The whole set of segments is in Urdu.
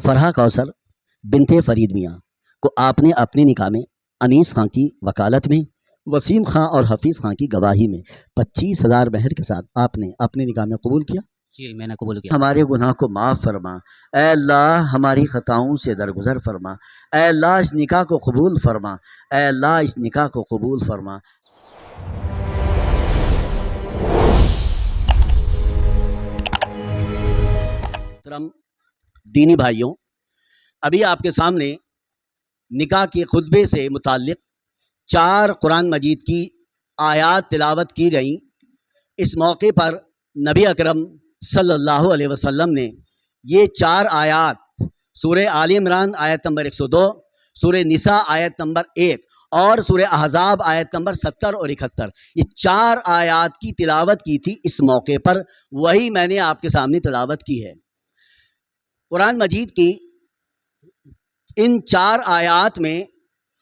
فرحہ کوثر بنت فرید میاں کو آپ نے اپنے نکاح میں انیس خان کی وکالت میں، وسیم خان اور حفیظ خان کی گواہی میں 25,000 مہر کے ساتھ آپ نے اپنے نکاح میں قبول کیا؟ جی میں نے قبول کیا۔ ہمارے گناہ کو معاف فرما، اے اللہ ہماری خطاؤں سے درگزر فرما، اے اللہ اس نکاح کو قبول فرما، اے اللہ اس نکاح کو قبول فرما۔ محترم دینی بھائیوں، ابھی آپ کے سامنے نکاح کے خطبے سے متعلق 4 قرآن مجید کی آیات تلاوت کی گئیں۔ اس موقع پر نبی اکرم صلی اللہ علیہ وسلم نے یہ 4 آیات سورہ آل عمران آیت نمبر 102، سورہ نساء آیت نمبر 1 اور سورہ احزاب آیت نمبر 70 اور 71، یہ 4 آیات کی تلاوت کی تھی اس موقع پر، وہی میں نے آپ کے سامنے تلاوت کی ہے۔ قرآن مجید کی ان 4 آیات میں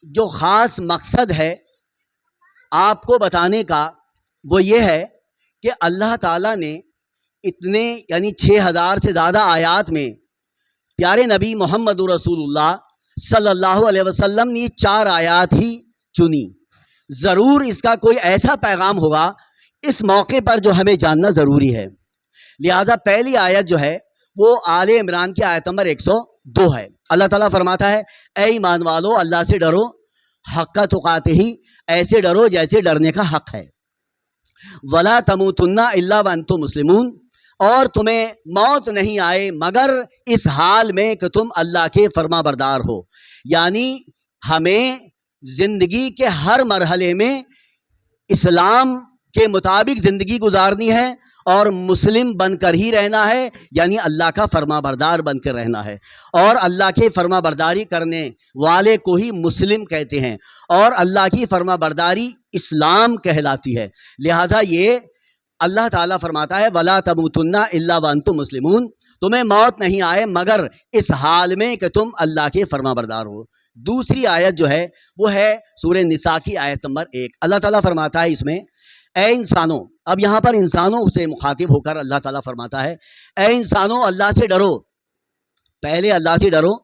جو خاص مقصد ہے آپ کو بتانے کا وہ یہ ہے کہ اللہ تعالیٰ نے اتنے یعنی 6,000 سے زیادہ آیات میں پیارے نبی محمد رسول اللہ صلی اللہ علیہ وسلم نے 4 آیات ہی چنی۔ ضرور اس کا کوئی ایسا پیغام ہوگا اس موقع پر جو ہمیں جاننا ضروری ہے۔ لہٰذا پہلی آیت جو ہے وہ آل عمران کی آیت نمبر 102 ہے۔ اللہ تعالیٰ فرماتا ہے، اے ایمان والو اللہ سے ڈرو، حق تقاتہ، ایسے ڈرو جیسے ڈرنے کا حق ہے۔ ولا تموتن الا وانتم مسلمون، اور تمہیں موت نہیں آئے مگر اس حال میں کہ تم اللہ کے فرما بردار ہو۔ یعنی ہمیں زندگی کے ہر مرحلے میں اسلام کے مطابق زندگی گزارنی ہے اور مسلم بن کر ہی رہنا ہے، یعنی اللہ کا فرما بردار بن کر رہنا ہے، اور اللہ کے فرما برداری کرنے والے کو ہی مسلم کہتے ہیں، اور اللہ کی فرما برداری اسلام کہلاتی ہے۔ لہٰذا یہ اللہ تعالیٰ فرماتا ہے وَلَا تَمُوتُنَّ إِلَّا وَأَنْتُمْ مُسْلِمُونَ، تمہیں موت نہیں آئے مگر اس حال میں کہ تم اللہ کے فرما بردار ہو۔ دوسری آیت جو ہے وہ ہے سورہ نساء کی آیت نمبر 1۔ اللہ تعالیٰ فرماتا ہے اس میں، اے انسانوں، اب یہاں پر انسانوں سے مخاطب ہو کر اللہ تعالیٰ فرماتا ہے، اے انسانوں اللہ سے ڈرو۔ پہلے اللہ سے ڈرو،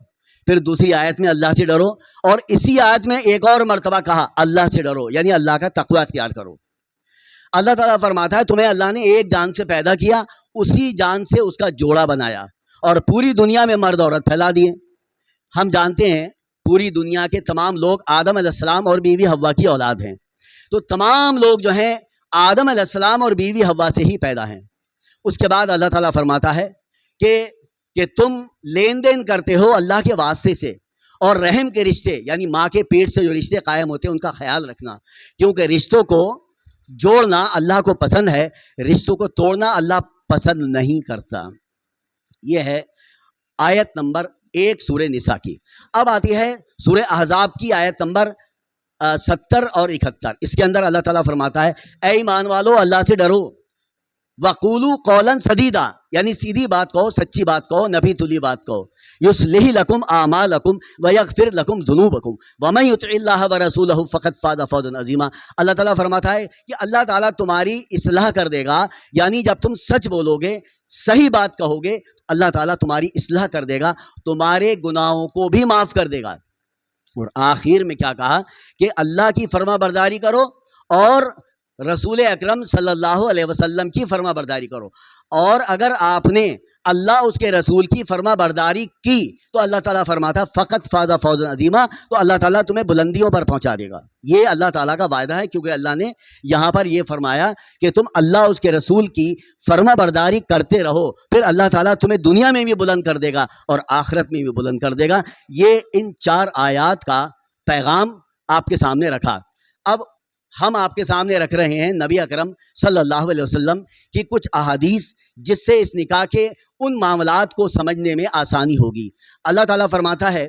پھر دوسری آیت میں اللہ سے ڈرو، اور اسی آیت میں ایک اور مرتبہ کہا اللہ سے ڈرو، یعنی اللہ کا تقوی اختیار کرو۔ اللہ تعالیٰ فرماتا ہے تمہیں اللہ نے ایک جان سے پیدا کیا، اسی جان سے اس کا جوڑا بنایا، اور پوری دنیا میں مرد عورت پھیلا دیے۔ ہم جانتے ہیں پوری دنیا کے تمام لوگ آدم علیہ السلام اور بیوی حوا کی اولاد ہیں، تو تمام لوگ جو ہیں آدم علیہ السلام اور بیوی حوا سے ہی پیدا ہیں۔ اس کے بعد اللہ تعالیٰ فرماتا ہے کہ تم لین دین کرتے ہو اللہ کے واسطے سے، اور رحم کے رشتے یعنی ماں کے پیٹ سے جو رشتے قائم ہوتے ہیں ان کا خیال رکھنا، کیونکہ رشتوں کو جوڑنا اللہ کو پسند ہے، رشتوں کو توڑنا اللہ پسند نہیں کرتا۔ یہ ہے آیت نمبر 1 سورہ نساء کی۔ اب آتی ہے سورہ احزاب کی آیت نمبر 70 اور 71۔ اس کے اندر اللہ تعالیٰ فرماتا ہے، اے ایمان والو اللہ سے ڈرو، وَقُولُوا قَوْلًا سَدِيدًا، یعنی سیدھی بات کہو، سچی بات کہو، نبی تلی بات کہو۔ يُصْلِحْ لَكُمْ أَعْمَالَكُمْ وَيَغْفِرْ لَكُمْ ذُنُوبَكُمْ وَمَن يُطِعِ اللَّهَ وَرَسُولَهُ فَقَدْ فَازَ فَوْزًا عَظِيمًا۔ اللہ تعالیٰ فرماتا ہے کہ اللہ تعالیٰ تمہاری اصلاح کر دے گا، یعنی جب تم سچ بولو گے، صحیح بات کہو گے، اللہ تعالیٰ تمہاری اصلاح کر دے گا، تمہارے گناہوں کو بھی معاف کر دے گا۔ اور آخر میں کیا کہا کہ اللہ کی فرما برداری کرو اور رسول اکرم صلی اللہ علیہ وسلم کی فرما برداری کرو، اور اگر آپ نے اللہ اس کے رسول کی فرما برداری کی تو اللہ تعالیٰ فرماتا فقط فاز فوز عظیمہ، تو اللہ تعالیٰ تمہیں بلندیوں پر پہنچا دے گا۔ یہ اللہ تعالیٰ کا وعدہ ہے، کیونکہ اللہ نے یہاں پر یہ فرمایا کہ تم اللہ اس کے رسول کی فرما برداری کرتے رہو، پھر اللہ تعالیٰ تمہیں دنیا میں بھی بلند کر دے گا اور آخرت میں بھی بلند کر دے گا۔ یہ ان 4 آیات کا پیغام آپ کے سامنے رکھا۔ اب ہم آپ کے سامنے رکھ رہے ہیں نبی اکرم صلی اللہ علیہ وسلم کی کچھ احادیث، جس سے اس نکاح کے ان معاملات کو سمجھنے میں آسانی ہوگی۔ اللہ تعالیٰ فرماتا ہے،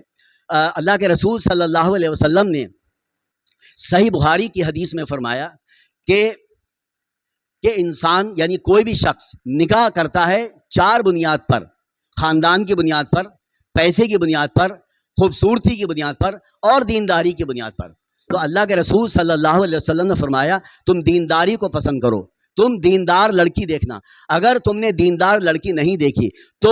اللہ کے رسول صلی اللہ علیہ وسلم نے صحیح بخاری کی حدیث میں فرمایا کہ انسان یعنی کوئی بھی شخص نکاح کرتا ہے 4 بنیاد پر، خاندان کی بنیاد پر، پیسے کی بنیاد پر، خوبصورتی کی بنیاد پر اور دینداری کی بنیاد پر۔ تو اللہ کے رسول صلی اللہ علیہ وسلم نے فرمایا تم دینداری کو پسند کرو، تم دیندار لڑکی دیکھنا، اگر تم نے دیندار لڑکی نہیں دیکھی تو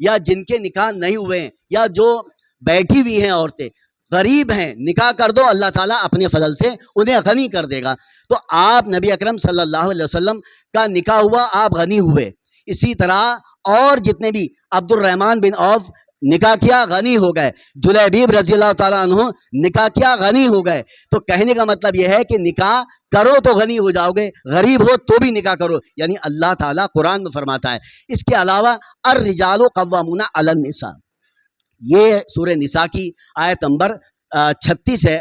یا جن کے نکاح نہیں ہوئے ہیں یا جو بیٹھی ہوئی ہیں عورتیں غریب ہیں، نکاح کر دو، اللہ تعالیٰ اپنے فضل سے انہیں غنی کر دے گا۔ تو آپ نبی اکرم صلی اللہ علیہ وسلم کا نکاح ہوا، آپ غنی ہوئے۔ اسی طرح اور جتنے بھی عبد الرحمن بن عوف نکاح کیا، غنی ہو گئے۔ جلیبیب رضی اللہ تعالیٰ عنہ نکاح کیا، غنی ہو گئے۔ تو کہنے کا مطلب یہ ہے کہ نکاح کرو تو غنی ہو جاؤ گے، غریب ہو تو بھی نکاح کرو، یعنی اللہ تعالیٰ قرآن میں فرماتا ہے۔ اس کے علاوہ الرجال قوامون علی النساء، یہ سورہ نساء کی آیت نمبر 36 ہے۔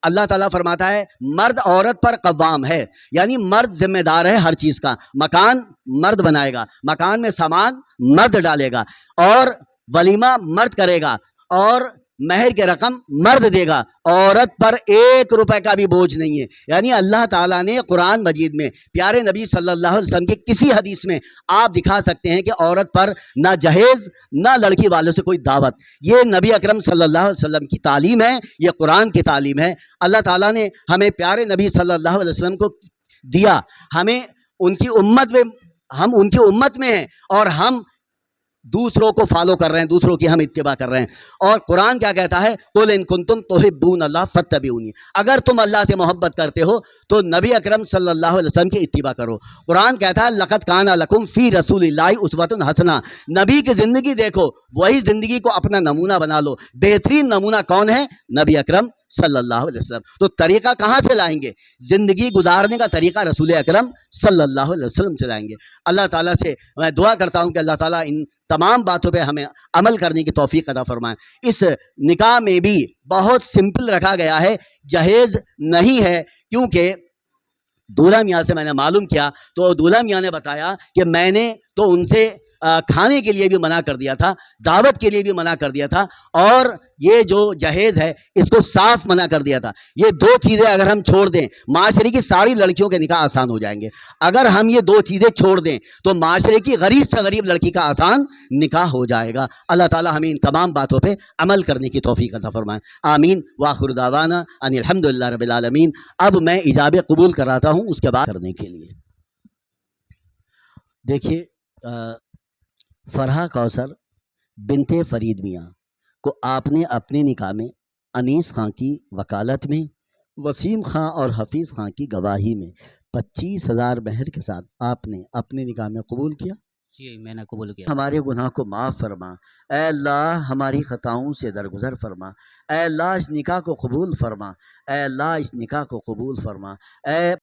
اللہ تعالیٰ فرماتا ہے مرد عورت پر قوام ہے، یعنی مرد ذمہ دار ہے ہر چیز کا۔ مکان مرد بنائے گا، مکان میں سامان مرد ڈالے گا، اور ولیمہ مرد کرے گا، اور مہر کے رقم مرد دے گا، عورت پر 1 روپے کا بھی بوجھ نہیں ہے۔ یعنی اللہ تعالیٰ نے قرآن مجید میں پیارے نبی صلی اللہ علیہ وسلم کی کسی حدیث میں آپ دکھا سکتے ہیں کہ عورت پر نہ جہیز نہ لڑکی والوں سے کوئی دعوت۔ یہ نبی اکرم صلی اللہ علیہ وسلم کی تعلیم ہے، یہ قرآن کی تعلیم ہے۔ اللہ تعالیٰ نے ہمیں پیارے نبی صلی اللہ علیہ وسلم کو دیا، ہمیں ان کی امت میں، ہم ان کی امت میں ہیں، اور ہم دوسروں کو فالو کر رہے ہیں، دوسروں کی ہم اتباع کر رہے ہیں۔ اور قرآن کیا کہتا ہے؟ قُلْ إِن كُنتُمْ تُحِبُّونَ اللَّهَ فَاتَّبِعُونِی، اگر تم اللہ سے محبت کرتے ہو تو نبی اکرم صلی اللہ علیہ وسلم کی اتباع کرو۔ قرآن کہتا ہے لَقَدْ كَانَ لَكُمْ فِي رَسُولِ اللَّهِ أُسْوَةٌ حَسَنَةٌ، نبی کی زندگی دیکھو، وہی زندگی کو اپنا نمونہ بنا لو۔ بہترین نمونہ کون ہے؟ نبی اکرم صلی اللہ علیہ وسلم۔ تو طریقہ کہاں سے لائیں گے؟ زندگی گزارنے کا طریقہ رسول اکرم صلی اللہ علیہ وسلم سے لائیں گے۔ اللہ تعالیٰ سے میں دعا کرتا ہوں کہ اللہ تعالیٰ ان تمام باتوں پہ ہمیں عمل کرنے کی توفیق عطا فرمائے۔ اس نکاح میں بھی بہت سمپل رکھا گیا ہے، جہیز نہیں ہے، کیونکہ دولہا میاں سے میں نے معلوم کیا تو دولہا میاں نے بتایا کہ میں نے تو ان سے کھانے کے لیے بھی منع کر دیا تھا، دعوت کے لیے بھی منع کر دیا تھا، اور یہ جو جہیز ہے اس کو صاف منع کر دیا تھا۔ یہ 2 چیزیں اگر ہم چھوڑ دیں، معاشرے کی ساری لڑکیوں کے نکاح آسان ہو جائیں گے۔ اگر ہم یہ 2 چیزیں چھوڑ دیں تو معاشرے کی غریب سے غریب لڑکی کا آسان نکاح ہو جائے گا۔ اللہ تعالیٰ ہمیں ان تمام باتوں پہ عمل کرنے کی توفیق عطا فرمائے، آمین۔ وآخر دعوانا ان الحمدللہ رب العالمین۔ اب میں ایجاب قبول کراتا ہوں اس کے بعد کرنے کے لیے۔ دیکھیے، فرحہ کوثر بنت فرید میاں کو آپ نے اپنے نکاح میں انیس خان کی وکالت میں، وسیم خان اور حفیظ خان کی گواہی میں 25,000 مہر کے ساتھ آپ نے اپنے نکاح میں قبول کیا؟ جی میں نے قبول کیا۔ ہمارے گناہ کو معاف فرما، اے اللہ ہماری خطاؤں سے درگزر فرما، اے اللہ اس نکاح کو قبول فرما، اے اللہ اس نکاح کو قبول فرما، اے